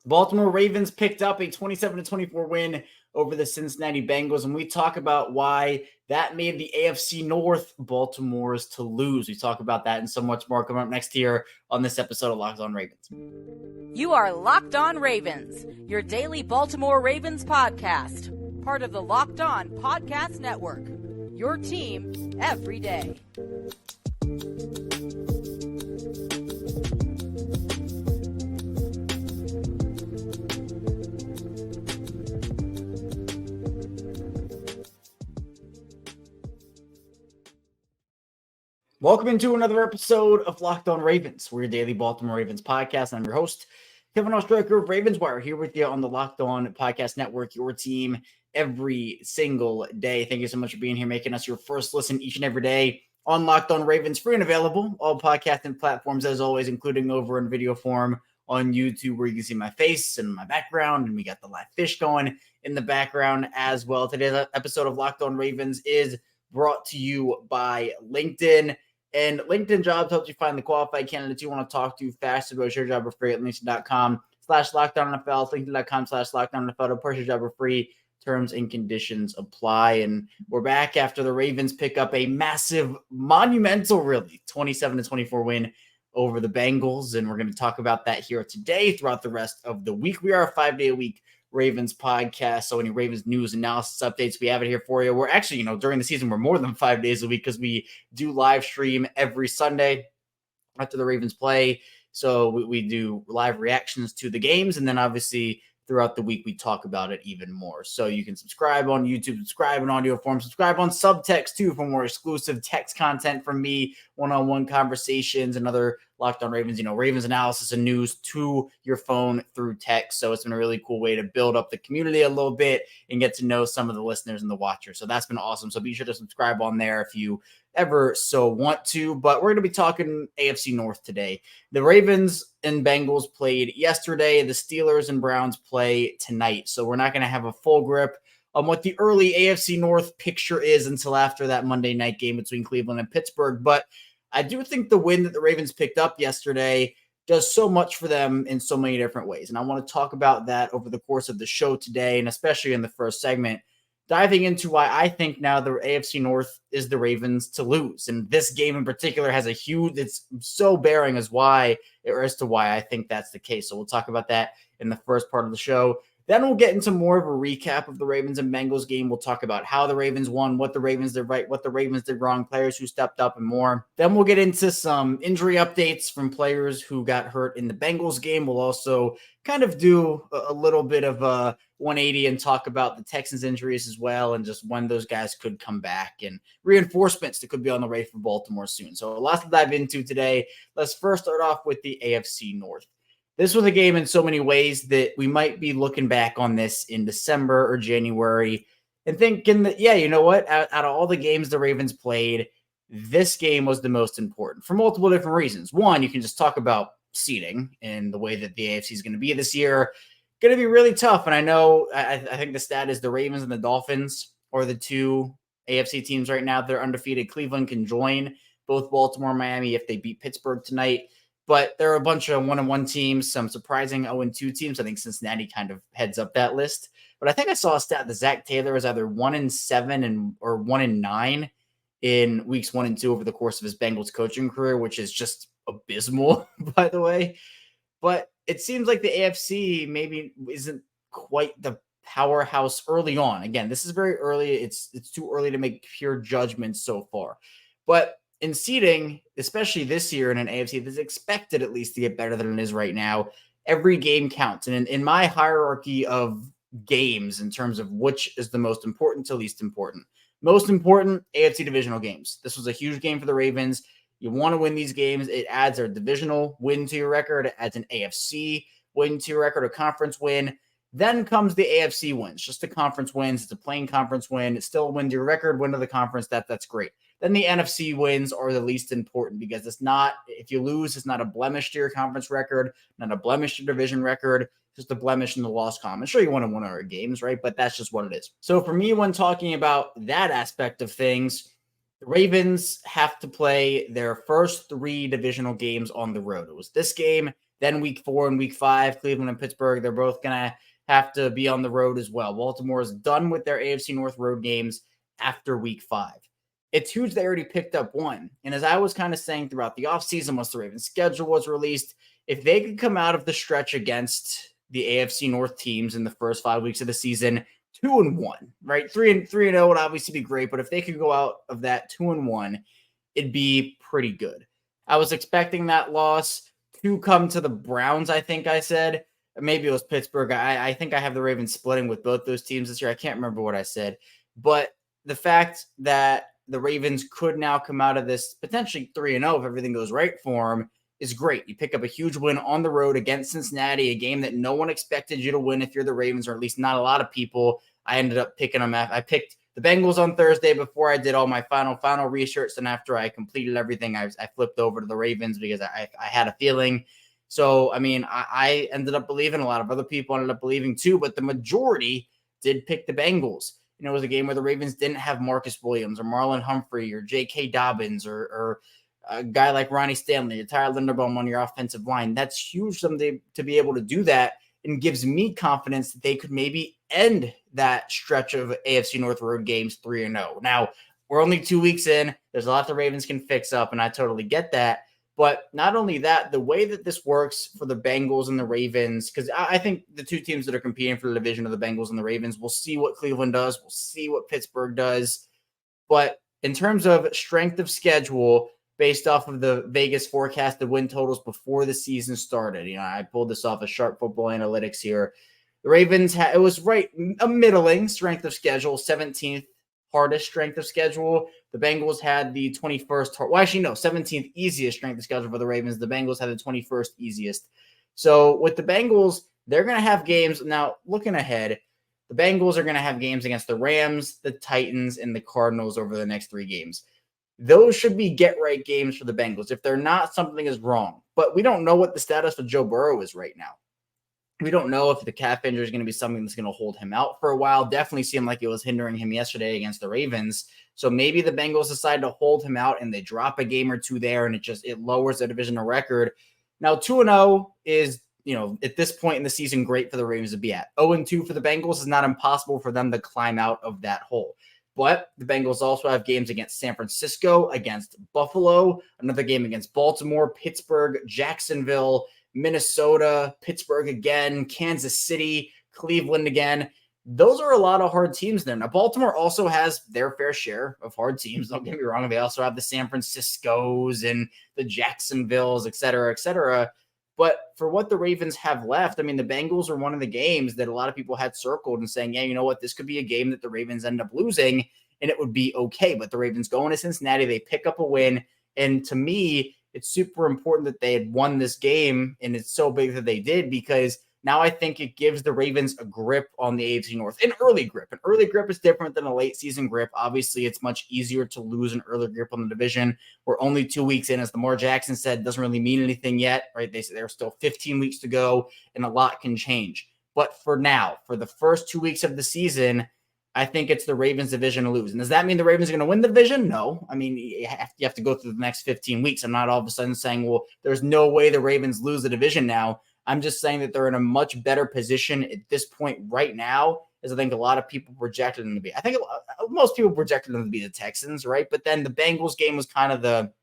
Baltimore Ravens picked up a 27-24 win over the Cincinnati Bengals, and we talk about why that made the AFC North Baltimore's to lose. We talk about that and so much more coming up next here on this episode of Locked On Ravens. You are Locked On Ravens, your daily Baltimore Ravens podcast, part of the Locked On Podcast Network, your team every day. Welcome into another episode of Locked On Ravens. We're your daily Baltimore Ravens podcast. I'm your host, Kevin Ostraker of Ravens Wire, here with you on the Locked On Podcast Network, your team every single day. Thank you so much for being here, making us your first listen each and every day on Locked On Ravens, free and available, all podcasting platforms as always, including over in video form on YouTube, where you can see my face and my background, and we got the live fish going in the background as well. Today's episode of Locked On Ravens is brought to you by LinkedIn. And LinkedIn Jobs helps you find the qualified candidates you want to talk to faster. Go your job for free at linkedin.com/LockedOnNFL, linkedin.com/LockedOnNFL to purchase your job for free. Terms and conditions apply. And we're back after the Ravens pick up a massive, monumental, really, 27-24 win over the Bengals. And we're going to talk about that here today throughout the rest of the week. We are a 5-day-a-week Ravens podcast, so any Ravens news, analysis, updates, we have it here for you. We're actually, during the season, we're more than 5 days a week because we do live stream every Sunday after the Ravens play. So we do live reactions to the games, and then obviously throughout the week we talk about it even more. So you can subscribe on YouTube, subscribe in audio form, subscribe on subtext too for more exclusive text content from me, one-on-one conversations, and other Locked On Ravens, Ravens analysis and news to your phone through text. So it's been a really cool way to build up the community a little bit and get to know some of the listeners and the watchers. So that's been awesome. So be sure to subscribe on there if you ever so want to. But we're going to be talking AFC North today. The Ravens and Bengals played yesterday. The Steelers and Browns play tonight. So we're not going to have a full grip on what the early AFC North picture is until after that Monday night game between Cleveland and Pittsburgh. But I do think the win that the Ravens picked up yesterday does so much for them in so many different ways. And I want to talk about that over the course of the show today, and especially in the first segment, diving into why I think now the AFC North is the Ravens to lose. And this game in particular has it's so bearing as to why I think that's the case. So we'll talk about that in the first part of the show. Then we'll get into more of a recap of the Ravens and Bengals game. We'll talk about how the Ravens won, what the Ravens did right, what the Ravens did wrong, players who stepped up, and more. Then we'll get into some injury updates from players who got hurt in the Bengals game. We'll also kind of do a little bit of a 180 and talk about the Texans injuries as well, and just when those guys could come back and reinforcements that could be on the way for Baltimore soon. So a lot to dive into today. Let's first start off with the AFC North. This was a game in so many ways that we might be looking back on this in December or January and thinking that, yeah, you know what? Out of all the games the Ravens played, this game was the most important for multiple different reasons. One, you can just talk about seeding and the way that the AFC is going to be this year. Going to be really tough. And I know, I think the stat is the Ravens and the Dolphins are the two AFC teams right now. They're undefeated. Cleveland can join both Baltimore and Miami if they beat Pittsburgh tonight. But there are a bunch of 1-1 teams, some surprising 0-2 teams. I think Cincinnati kind of heads up that list. But I think I saw a stat that Zach Taylor was either 1-7 or 1-9 in weeks 1 and 2 over the course of his Bengals coaching career, which is just abysmal, by the way. But it seems like the AFC maybe isn't quite the powerhouse early on. Again, this is very early. It's too early to make pure judgments so far. But in seeding, especially this year in an AFC that's expected at least to get better than it is right now, every game counts. And in my hierarchy of games, in terms of which is the most important to least important, AFC divisional games. This was a huge game for the Ravens. You want to win these games. It adds a divisional win to your record. It adds an AFC win to your record, a conference win. Then comes the AFC wins, just the conference wins. It's a plain conference win. It's still a win to your record, win to the conference. That's great. Then the NFC wins are the least important because it's not, if you lose, it's not a blemish to your conference record, not a blemish to your division record, just a blemish in the loss column. I'm sure you want to win our games, right? But that's just what it is. So for me, when talking about that aspect of things, the Ravens have to play their first 3 divisional games on the road. It was this game, Then week 4 and week 5, Cleveland and Pittsburgh, they're both going to have to be on the road as well. Baltimore is done with their AFC North road games after week 5. It's huge they already picked up one. And as I was kind of saying throughout the offseason, once the Ravens schedule was released, if they could come out of the stretch against the AFC North teams in the first 5 weeks of the season 2-1, right? 3-0 would obviously be great, but if they could go out of that 2-1, it'd be pretty good. I was expecting that loss to come to the Browns, I think I said. Maybe it was Pittsburgh. I think I have the Ravens splitting with both those teams this year. I can't remember what I said. But the fact that the Ravens could now come out of this potentially 3-0 if everything goes right for them is great. You pick up a huge win on the road against Cincinnati, a game that no one expected you to win if you're the Ravens, or at least not a lot of people. I ended up picking them. I picked the Bengals on Thursday before I did all my final research. And after I completed everything, I flipped over to the Ravens because I had a feeling. So, I mean, I ended up believing, a lot of other people ended up believing too, but the majority did pick the Bengals. It was a game where the Ravens didn't have Marcus Williams or Marlon Humphrey or J.K. Dobbins or a guy like Ronnie Stanley or Tyler Linderbaum on your offensive line. That's huge for them to be able to do that, and gives me confidence that they could maybe end that stretch of AFC North road games 3-0. Now, we're only 2 weeks in. There's a lot the Ravens can fix up, and I totally get that. But not only that, the way that this works for the Bengals and the Ravens, because I think the two teams that are competing for the division of the Bengals and the Ravens, we'll see what Cleveland does. We'll see what Pittsburgh does. But in terms of strength of schedule, based off of the Vegas forecasted win totals before the season started, I pulled this off of Sharp Football Analytics here. The Ravens, it was right, a middling strength of schedule, 17th hardest strength of schedule. The Bengals had the 21st, 17th easiest strength of schedule for the Ravens. The Bengals had the 21st easiest. So with the Bengals, they're going to have games. Now, looking ahead, the Bengals are going to have games against the Rams, the Titans, and the Cardinals over the next 3 games. Those should be get-right games for the Bengals. If they're not, something is wrong. But we don't know what the status of Joe Burrow is right now. We don't know if the calf injury is going to be something that's going to hold him out for a while. Definitely seemed like it was hindering him yesterday against the Ravens. So maybe the Bengals decide to hold him out and they drop a game or two there, and it lowers their divisional record. Now, 2-0 is, at this point in the season, great for the Ravens to be at. 0-2 for the Bengals is not impossible for them to climb out of that hole. But the Bengals also have games against San Francisco, against Buffalo, another game against Baltimore, Pittsburgh, Jacksonville, Minnesota, Pittsburgh again, Kansas City, Cleveland again. Those are a lot of hard teams there. Now, Baltimore also has their fair share of hard teams. Don't get me wrong. They also have the San Franciscos and the Jacksonvilles, et cetera, et cetera. But for what the Ravens have left, I mean, the Bengals are one of the games that a lot of people had circled and saying, yeah, you know what, this could be a game that the Ravens end up losing and it would be okay. But the Ravens go into Cincinnati, they pick up a win. And to me, it's super important that they had won this game, and it's so big that they did, because now I think it gives the Ravens a grip on the AFC North, an early grip. An early grip is different than a late season grip. Obviously, it's much easier to lose an early grip on the division. We're only 2 weeks in, as Lamar Jackson said, doesn't really mean anything yet, right? They say there's still 15 weeks to go, and a lot can change. But for now, for the first 2 weeks of the season, I think it's the Ravens division to lose. And does that mean the Ravens are going to win the division? No. I mean, you have to go through the next 15 weeks. I'm not all of a sudden saying, well, there's no way the Ravens lose the division now. I'm just saying that they're in a much better position at this point right now, as I think a lot of people projected them to be. I think most people projected them to be the Texans, right? But then the Bengals game was kind of the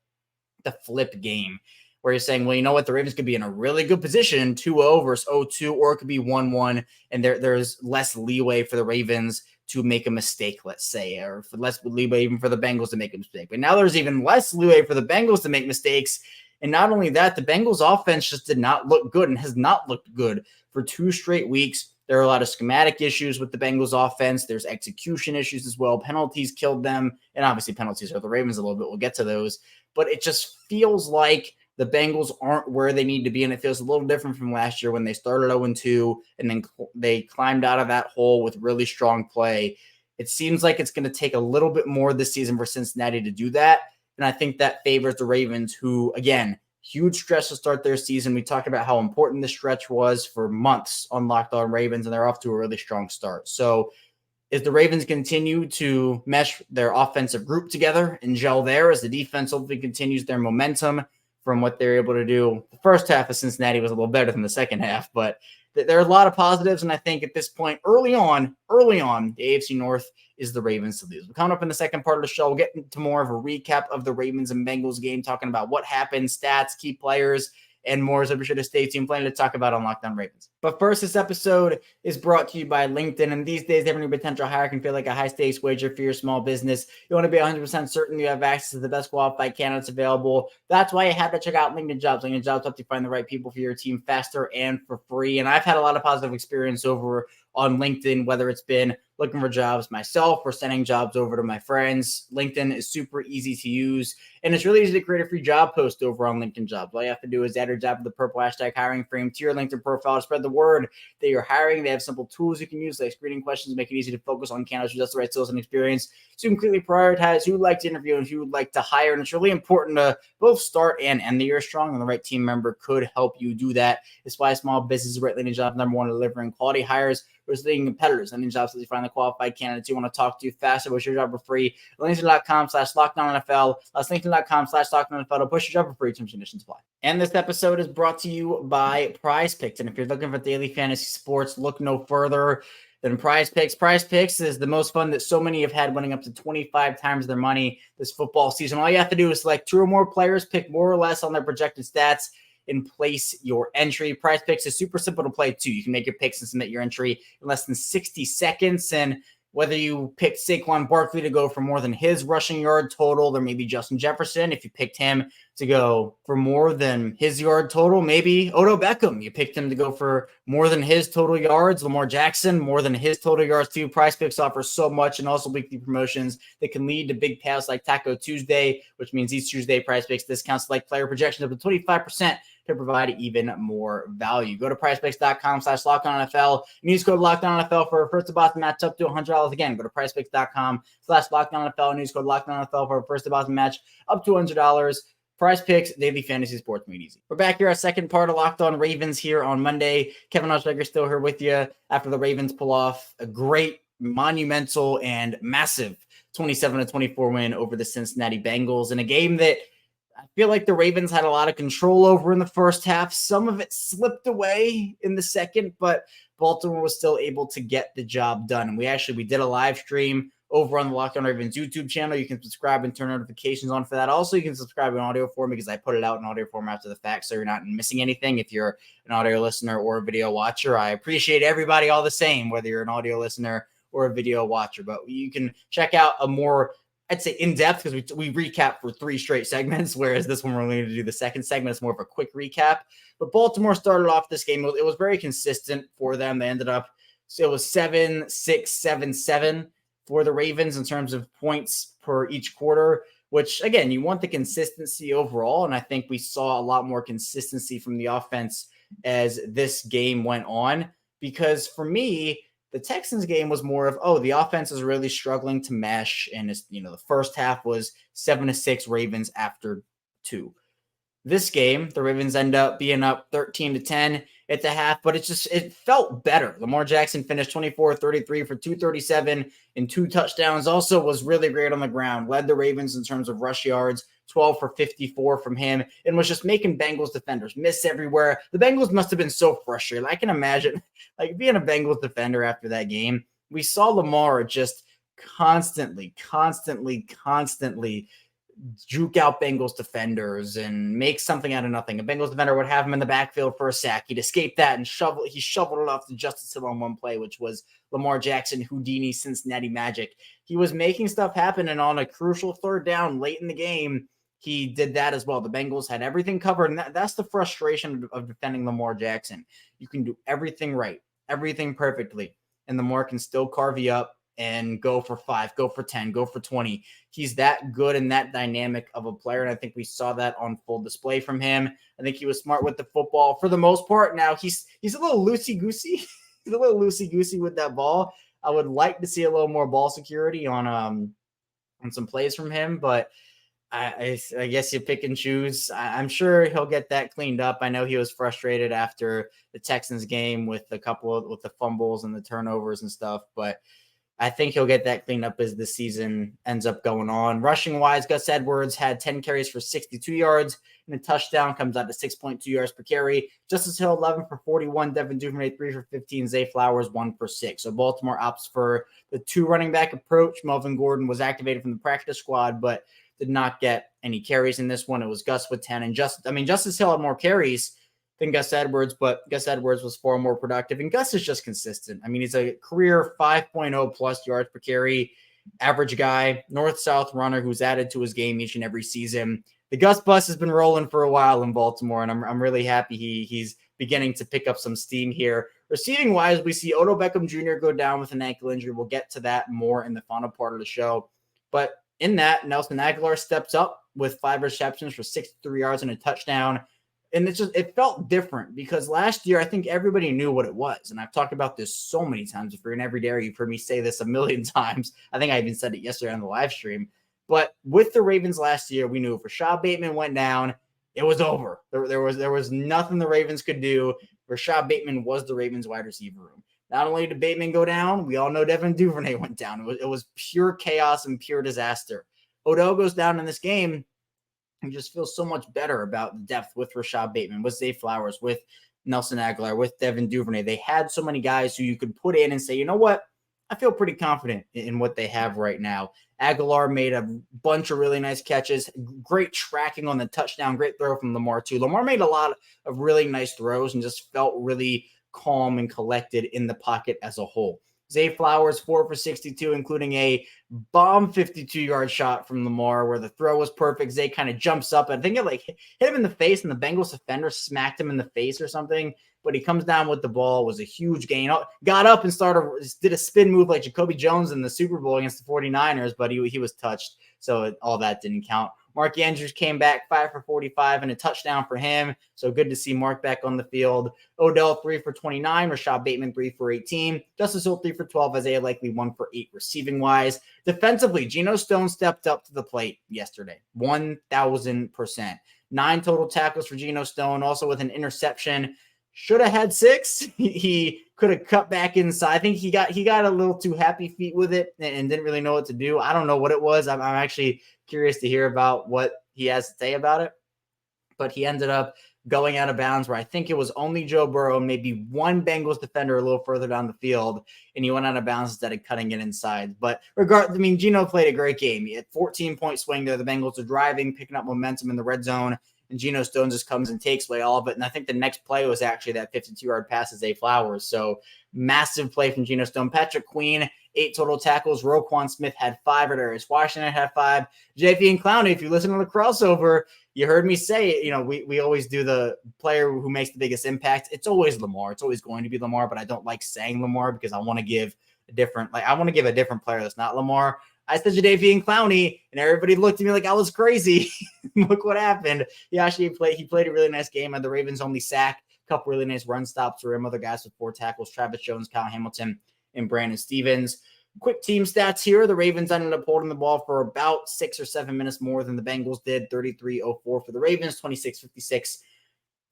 flip game, where you're saying, well, you know what, the Ravens could be in a really good position, 2-0 versus 0-2, or it could be 1-1, and there's less leeway for the Ravens to make a mistake, let's say, or for less leeway even for the Bengals to make a mistake. But now there's even less leeway for the Bengals to make mistakes. And not only that, the Bengals offense just did not look good and has not looked good for 2 straight weeks. There are a lot of schematic issues with the Bengals offense. There's execution issues as well. Penalties killed them. And obviously penalties are the Ravens a little bit. We'll get to those. But it just feels like the Bengals aren't where they need to be, and it feels a little different from last year when they started 0-2, and then they climbed out of that hole with really strong play. It seems like it's going to take a little bit more this season for Cincinnati to do that, and I think that favors the Ravens, who, again, huge stretch to start their season. We talked about how important this stretch was for months on Locked On Ravens, and they're off to a really strong start. So as the Ravens continue to mesh their offensive group together and gel there, as the defense hopefully continues their momentum, from what they're able to do. The first half of Cincinnati was a little better than the second half, but there are a lot of positives. And I think at this point, early on, the AFC North is the Ravens to lose. We're coming up in the second part of the show. We'll get into more of a recap of the Ravens and Bengals game, talking about what happened, stats, key players, and more. So be sure to stay tuned. Plenty to talk about on Locked On Ravens. But first, this episode is brought to you by LinkedIn. And these days, every potential hire can feel like a high-stakes wager for your small business. You want to be 100% certain you have access to the best qualified candidates available. That's why you have to check out LinkedIn Jobs. LinkedIn Jobs helps you find the right people for your team faster and for free. And I've had a lot of positive experience over on LinkedIn, whether it's been looking for jobs myself or sending jobs over to my friends. LinkedIn is super easy to use, and it's really easy to create a free job post over on LinkedIn Jobs. All you have to do is add your job to the purple hashtag hiring frame to your LinkedIn profile to spread the word that you're hiring. They have simple tools you can use, like screening questions, make it easy to focus on candidates who just the right skills and experience, so you can clearly prioritize who would like to interview and who would like to hire. And it's really important to both start and end the year strong, and the right team member could help you do that. It's why small businesses rate LinkedIn Jobs #1 delivering quality hires versus leading competitors. LinkedIn Jobs lets you find the qualified candidates you want to talk to faster. Push your job for free. LinkedIn.com/LockedOnNFL. That's LinkedIn.com/LockedOnNFL to push your job for free. Terms and conditions apply. And this episode is brought to you by PrizePicks. And if you're looking for daily fantasy sports, look no further than PrizePicks. PrizePicks is the most fun that so many have had, winning up to 25 times their money this football season. All you have to do is select 2 or more players, pick more or less on their projected stats, and place your entry. PrizePicks is super simple to play too. You can make your picks and submit your entry in less than 60 seconds. And whether you pick Saquon Barkley to go for more than his rushing yard total, there may be Justin Jefferson. If you picked him to go for more than his yard total, maybe Odell Beckham. You picked him to go for more than his total yards. Lamar Jackson, more than his total yards too. PrizePicks offers so much, and also weekly promotions that can lead to big payouts like Taco Tuesday, which means each Tuesday PrizePicks discounts like player projections up to 25% to provide even more value. Go to PrizePicks.com/LockedOnNFL and use code LockedOnNFL for a first deposit match up to $100. Again, go to PrizePicks.com/LockedOnNFL and use code LockedOnNFL for a first deposit match up to $100. PrizePicks, daily fantasy sports made easy. We're back here, our second part of Locked On Ravens here on Monday. Kevin Osberger still here with you after the Ravens pull off a great, monumental, and massive 27-24 win over the Cincinnati Bengals in a game that I feel like the Ravens had a lot of control over in the first half. Some of it slipped away in the second, but Baltimore was still able to get the job done. And we did a live stream over on the Locked On Ravens YouTube channel. You can subscribe and turn notifications on for that. Also, you can subscribe in audio form because I put it out in audio form after the fact, so you're not missing anything if you're an audio listener or a video watcher. I appreciate everybody all the same, whether you're an audio listener or a video watcher. But you can check out a more, I'd say, in-depth, because we recap for 3 straight segments, whereas this one we're going to do the second segment. It's more of a quick recap. But Baltimore started off this game. It was very consistent for them. They ended up, so it was 7-6, 7-7 for the Ravens in terms of points per each quarter, which, again, you want the consistency overall, and I think we saw a lot more consistency from the offense as this game went on, because for me, the Texans game was more of, the offense is really struggling to mesh, and it's, the first half was 7-6 Ravens after 2. This game, the Ravens end up being up 13-10 at the half, but it felt better. Lamar Jackson finished 24-33 for 237 and 2 touchdowns. Also was really great on the ground, led the Ravens in terms of rush yards, 12 for 54 from him, and was just making Bengals defenders miss everywhere. The Bengals must have been so frustrated. I can imagine being a Bengals defender after that game. We saw Lamar just constantly juke out Bengals defenders and make something out of nothing. A Bengals defender would have him in the backfield for a sack. He'd escape that and he shoveled it off to Justice Hill on one play, which was Lamar Jackson, Houdini, Cincinnati magic. He was making stuff happen, and on a crucial third down late in the game, he did that as well. The Bengals had everything covered, and that's the frustration of defending Lamar Jackson. You can do everything right, everything perfectly, and Lamar can still carve you up and go for 5, go for 10, go for 20. He's that good and that dynamic of a player, and I think we saw that on full display from him. I think he was smart with the football for the most part. Now, he's a little loosey-goosey. He's a little loosey-goosey with that ball. I would like to see a little more ball security on some plays from him, but I guess you pick and choose. I'm sure he'll get that cleaned up. I know he was frustrated after the Texans game with the fumbles and the turnovers and stuff, but I think he'll get that cleaned up as the season ends up going on. Rushing wise, Gus Edwards had 10 carries for 62 yards and a touchdown, comes out to 6.2 yards per carry. Justice Hill, 11 for 41. Devin Duvernay, 3 for 15. Zay Flowers, 1 for 6. So Baltimore opts for the 2 running back approach. Melvin Gordon was activated from the practice squad, but did not get any carries in this one. It was Gus with 10. And Justice Hill had more carries than Gus Edwards, but Gus Edwards was far more productive. And Gus is just consistent. I mean, he's a career 5.0 plus yards per carry average guy, north-south runner who's added to his game each and every season. The Gus bus has been rolling for a while in Baltimore, and I'm really happy he's beginning to pick up some steam here. Receiving-wise, we see Odell Beckham Jr. go down with an ankle injury. We'll get to that more in the final part of the show. But in that, Nelson Aguilar steps up with 5 receptions for 63 yards and a touchdown. And it felt different because last year, I think everybody knew what it was. And I've talked about this so many times. If you're an everyday, you've heard me say this a million times. I think I even said it yesterday on the live stream. But with the Ravens last year, we knew if Rashad Bateman went down, it was over. There was nothing the Ravens could do. Rashad Bateman was the Ravens wide receiver room. Not only did Bateman go down, we all know Devin Duvernay went down. It was pure chaos and pure disaster. Odell goes down in this game. You just feel so much better about the depth with Rashad Bateman, with Zay Flowers, with Nelson Aguilar, with Devin Duvernay. They had so many guys who you could put in and say, you know what? I feel pretty confident in what they have right now. Aguilar made a bunch of really nice catches, great tracking on the touchdown, great throw from Lamar too. Lamar made a lot of really nice throws and just felt really calm and collected in the pocket as a whole. Zay Flowers, 4 for 62, including a bomb 52-yard shot from Lamar where the throw was perfect. Zay kind of jumps up. I think it hit him in the face, and the Bengals defender smacked him in the face or something. But he comes down with the ball. It was a huge gain. Got up and did a spin move like Jacoby Jones in the Super Bowl against the 49ers, but he was touched. So all that didn't count. Mark Andrews came back 5 for 45 and a touchdown for him. So good to see Mark back on the field. Odell 3 for 29. Rashad Bateman 3 for 18. Justice Hill 3 for 12. Isaiah Likely 1 for 8 receiving wise. Defensively, Geno Stone stepped up to the plate yesterday. 1,000%. 9 total tackles for Geno Stone, also with an interception. Should have had 6. He could have cut back inside. I think he got a little too happy feet with it and didn't really know what to do. I don't know what it was. I'm actually curious to hear about what he has to say about it. But he ended up going out of bounds where I think it was only Joe Burrow and maybe one Bengals defender a little further down the field, and he went out of bounds instead of cutting it inside. But Geno played a great game. He had 14-point swing there. The Bengals are driving, picking up momentum in the red zone, and Geno Stone just comes and takes away all of it. And I think the next play was actually that 52-yard pass to Zay Flowers. So massive play from Geno Stone. Patrick Queen, 8 total tackles. Roquan Smith had 5. Darius Washington had 5. JP and Clowney, if you listen to the crossover, you heard me say, we always do the player who makes the biggest impact. It's always Lamar. It's always going to be Lamar, but I don't like saying Lamar because I want to give a different player that's not Lamar. I said Jadeveon Clowney, and everybody looked at me like I was crazy. Look what happened. He played a really nice game. Had the Ravens only sack, a couple really nice run stops for him. Other guys with 4 tackles, Travis Jones, Kyle Hamilton, and Brandon Stevens. Quick team stats here. The Ravens ended up holding the ball for about 6 or 7 minutes more than the Bengals did. 33-04 for the Ravens, 26-56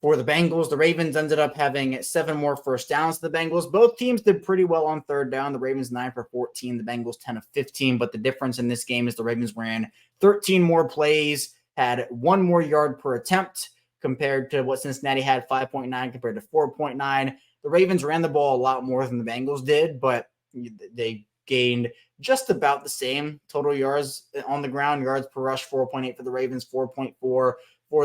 for the Bengals. The Ravens ended up having 7 more first downs to the Bengals. Both teams did pretty well on third down. The Ravens 9 for 14, the Bengals 10 of 15. But the difference in this game is the Ravens ran 13 more plays, had 1 more yard per attempt compared to what Cincinnati had, 5.9 compared to 4.9. The Ravens ran the ball a lot more than the Bengals did, but they gained just about the same total yards on the ground. Yards per rush, 4.8 for the Ravens, 4.4 for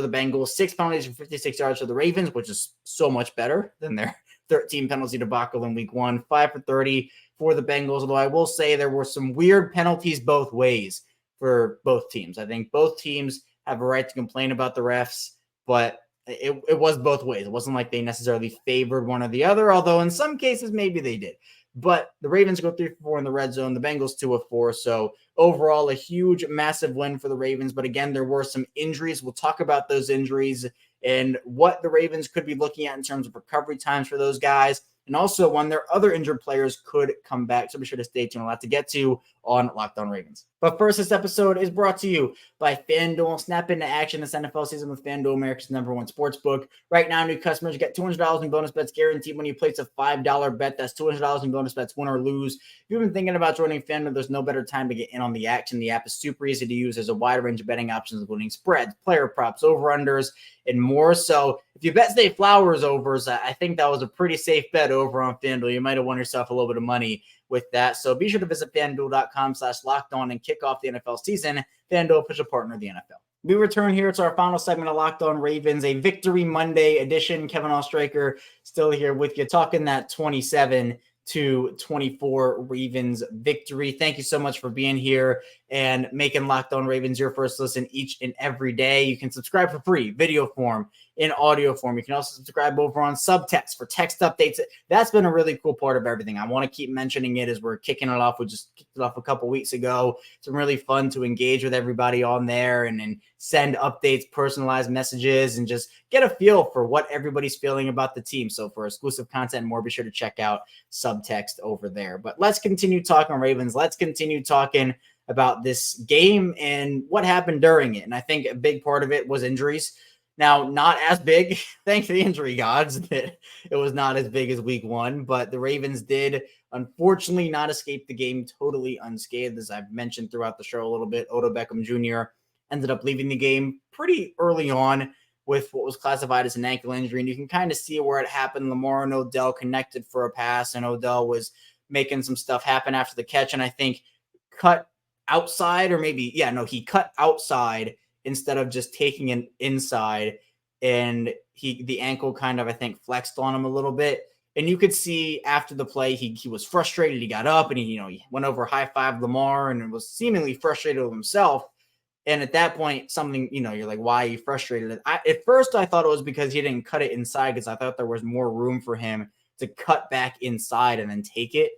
the Bengals. 6 penalties for 56 yards for the Ravens, which is so much better than their 13 penalty debacle in week 1. 5 for 30 for the Bengals, although I will say there were some weird penalties both ways for both teams. I think both teams have a right to complain about the refs, but it was both ways. It wasn't like they necessarily favored one or the other, although in some cases maybe they did. But the Ravens go 3 for 4 in the red zone. The Bengals 2 of 4. So overall, a huge, massive win for the Ravens. But again, there were some injuries. We'll talk about those injuries and what the Ravens could be looking at in terms of recovery times for those guys. And also when their other injured players could come back. So be sure to stay tuned. A lot to get to on Locked On Ravens. But first, this episode is brought to you by FanDuel. Snap into action this NFL season with FanDuel, America's #1 sportsbook. Right now, new customers get $200 in bonus bets guaranteed when you place a $5 bet. That's $200 in bonus bets, win or lose. If you've been thinking about joining FanDuel, there's no better time to get in on the action. The app is super easy to use. There's a wide range of betting options, including spreads, player props, over-unders, and more. So if you bet Zay Flowers overs, I think that was a pretty safe bet over on FanDuel. You might have won yourself a little bit of money with that. So be sure to visit FanDuel.com/lockedon and kick off the NFL season. FanDuel, official partner of the NFL. We return here to our final segment of Locked On Ravens, a Victory Monday edition. Kevin Ostraker still here with you, talking that 27-24 Ravens victory. Thank you so much for being here and making Locked On Ravens your first listen each and every day. You can subscribe for free, video form, in audio form. You can also subscribe over on Subtext for text updates. That's been a really cool part of everything. I want to keep mentioning it as we're kicking it off. We just kicked it off a couple weeks ago. It's been really fun to engage with everybody on there and send updates, personalized messages, and just get a feel for what everybody's feeling about the team. So for exclusive content and more, be sure to check out Subtext over there. But let's continue talking Ravens. Let's continue talking about this game and what happened during it. And I think a big part of it was injuries. Now, not as big, thanks to the injury gods, that it was not as big as week one, but the Ravens did, unfortunately, not escape the game totally unscathed. As I've mentioned throughout the show a little bit, Odell Beckham Jr. ended up leaving the game pretty early on with what was classified as an ankle injury, and you can kind of see where it happened. Lamar and Odell connected for a pass, and Odell was making some stuff happen after the catch, and I think cut outside, or maybe, he cut outside instead of just taking it inside, and the ankle kind of, I think, flexed on him a little bit. And you could see after the play, he was frustrated. He got up and he went over, high-fived Lamar, and was seemingly frustrated with himself. And at that point, something, you're like, why are you frustrated? At first, I thought it was because he didn't cut it inside, because I thought there was more room for him to cut back inside and then take it.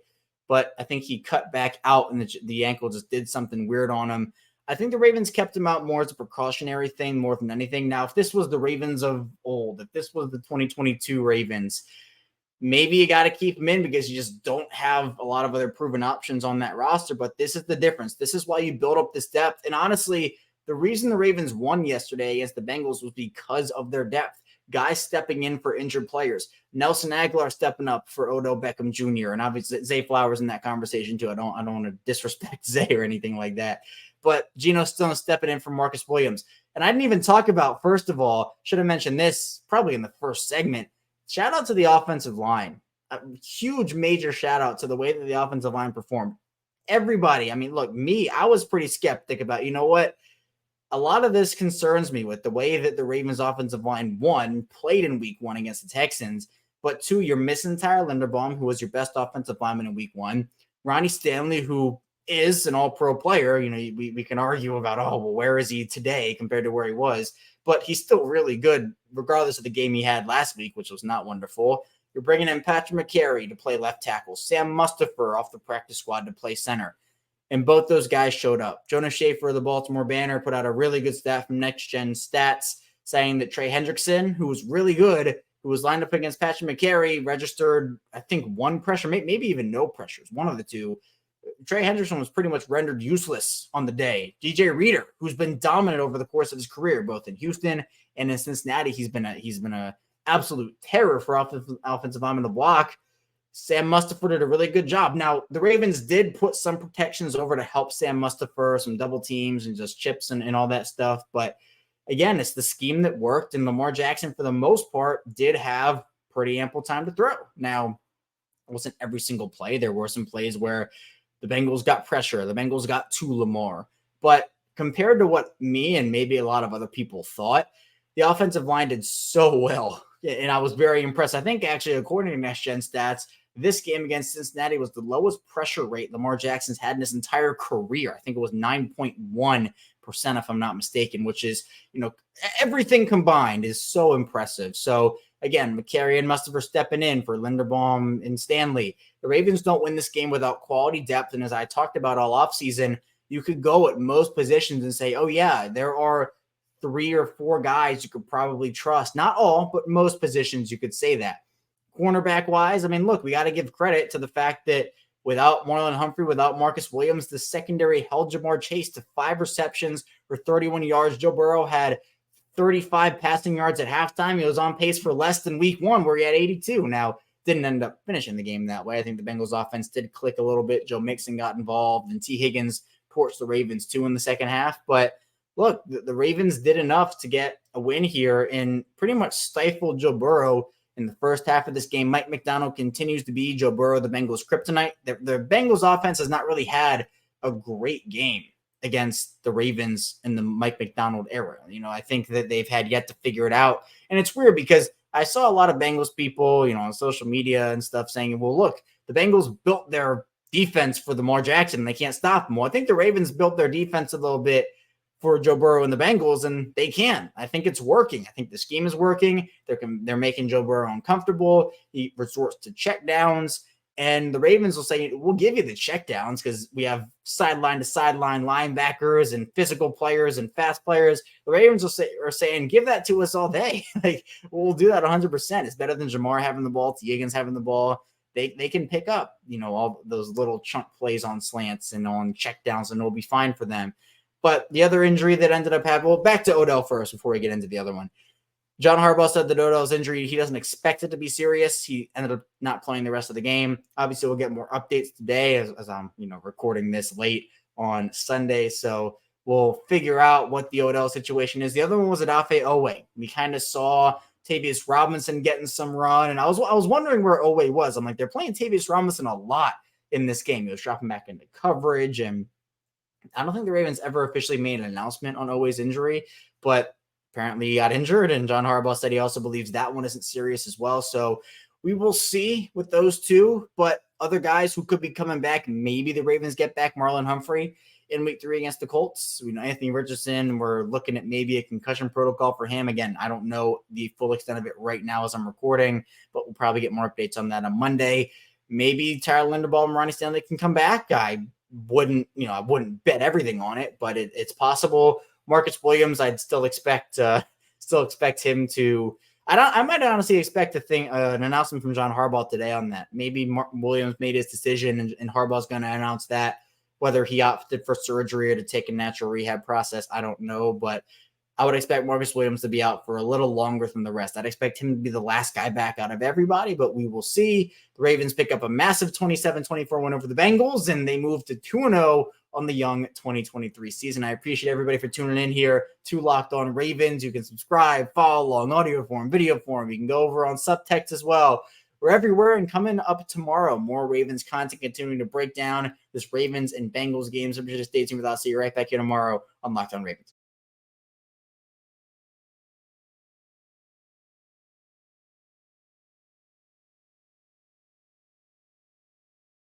But I think he cut back out, and the ankle just did something weird on him. I think the Ravens kept him out more as a precautionary thing more than anything. Now, if this was the Ravens of old, if this was the 2022 Ravens, maybe you got to keep him in because you just don't have a lot of other proven options on that roster. But this is the difference. This is why you build up this depth. And honestly, the reason the Ravens won yesterday against the Bengals was because of their depth. Guys stepping in for injured players. Nelson Aguilar stepping up for Odell Beckham Jr. And obviously Zay Flowers in that conversation too. I don't want to disrespect Zay or anything like that. But Geno Stone stepping in for Marcus Williams. And I didn't even talk about, first of all, should have mentioned this probably in the first segment. Shout out to the offensive line. A huge, major shout out to the way that the offensive line performed. Everybody, look, I was pretty skeptic about, what? A lot of this concerns me with the way that the Ravens offensive line, one, played in week one against the Texans, but two, you're missing Tyler Linderbaum, who was your best offensive lineman in week one. Ronnie Stanley, who is an all-pro player. We can argue about, where is he today compared to where he was, but he's still really good regardless of the game he had last week, which was not wonderful. You're bringing in Patrick McCary to play left tackle, Sam Mustipher off the practice squad to play center, and both those guys showed up. Jonas Schaefer of the Baltimore Banner put out a really good stat from Next Gen Stats saying that Trey Hendrickson, who was really good, who was lined up against Patrick McCary, registered, I think, one pressure, maybe even no pressures, one of the two. Trey Hendrickson was pretty much rendered useless on the day. DJ Reader, who's been dominant over the course of his career, both in Houston and in Cincinnati, he's been a absolute terror for offensive linemen to block. Sam Mustipher did a really good job. Now, the Ravens did put some protections over to help Sam Mustipher, some double teams and just chips and all that stuff. But again, it's the scheme that worked, and Lamar Jackson, for the most part, did have pretty ample time to throw. Now, it wasn't every single play. There were some plays where the Bengals got pressure. The Bengals got to Lamar. But compared to what me and maybe a lot of other people thought, the offensive line did so well. And I was very impressed. I think, actually, according to Next Gen Stats, this game against Cincinnati was the lowest pressure rate Lamar Jackson's had in his entire career. I think it was 9.1%, if I'm not mistaken, which is, everything combined is so impressive. So, again, McCary and Mustipher stepping in for Linderbaum and Stanley. The Ravens don't win this game without quality depth. And as I talked about all offseason, you could go at most positions and say, oh, yeah, there are 3 or 4 guys you could probably trust. Not all, but most positions you could say that. Cornerback-wise, look, we got to give credit to the fact that without Marlon Humphrey, without Marcus Williams, the secondary held Jamar Chase to 5 receptions for 31 yards. Joe Burrow had 35 passing yards at halftime. He was on pace for less than week 1, where he had 82. Now, didn't end up finishing the game that way. I think the Bengals offense did click a little bit. Joe Mixon got involved, and T. Higgins torched the Ravens too in the second half. But look, the Ravens did enough to get a win here and pretty much stifled Joe Burrow in the first half of this game. Mike McDonald continues to be Joe Burrow, the Bengals' kryptonite. The Bengals offense has not really had a great game against the Ravens in the Mike McDonald era. I think that they've had yet to figure it out. And it's weird because I saw a lot of Bengals people, on social media and stuff saying, well, look, the Bengals built their defense for Lamar Jackson and they can't stop him. Well, I think the Ravens built their defense a little bit for Joe Burrow and the Bengals, and they can. I think it's working. I think the scheme is working. They're making Joe Burrow uncomfortable. He resorts to check downs, and the Ravens will say, we'll give you the check downs because we have sideline to sideline linebackers and physical players and fast players. The Ravens are saying, give that to us all day. We'll do that 100%. It's better than Jamar having the ball, T. Higgins having the ball. They can pick up, all those little chunk plays on slants and on check downs, and it'll be fine for them. But the other injury that ended up happening, well, back to Odell first before we get into the other one. John Harbaugh said that Odell's injury, he doesn't expect it to be serious. He ended up not playing the rest of the game. Obviously, we'll get more updates today as I'm, recording this late on Sunday. So we'll figure out what the Odell situation is. The other one was Odafe Oweh. We kind of saw Tavius Robinson getting some run, and I was wondering where Oweh was. I'm like, they're playing Tavius Robinson a lot in this game. He was dropping back into coverage, and I don't think the Ravens ever officially made an announcement on Oweh's injury, but apparently he got injured, and John Harbaugh said he also believes that one isn't serious as well. So we will see with those two, but other guys who could be coming back, maybe the Ravens get back Marlon Humphrey in week 3 against the Colts. We know Anthony Richardson. We're looking at maybe a concussion protocol for him. Again, I don't know the full extent of it right now as I'm recording, but we'll probably get more updates on that on Monday. Maybe Tyler Linderbaum and Ronnie Stanley can come back. I wouldn't bet everything on it, but it's possible. Marcus Williams, I'd still expect him to. I might honestly expect an announcement from John Harbaugh today on that. Maybe Williams made his decision, and Harbaugh's going to announce that. Whether he opted for surgery or to take a natural rehab process, I don't know, but I would expect Marcus Williams to be out for a little longer than the rest. I'd expect him to be the last guy back out of everybody, but we will see. The Ravens pick up a massive 27-24 win over the Bengals, and they move to 2-0 on the young 2023 season. I appreciate everybody for tuning in here to Locked On Ravens. You can subscribe, follow along, audio form, video form. You can go over on subtext as well. We're everywhere, and coming up tomorrow, more Ravens content continuing to break down this Ravens and Bengals game. So just stay tuned with us. See you right back here tomorrow on Locked On Ravens.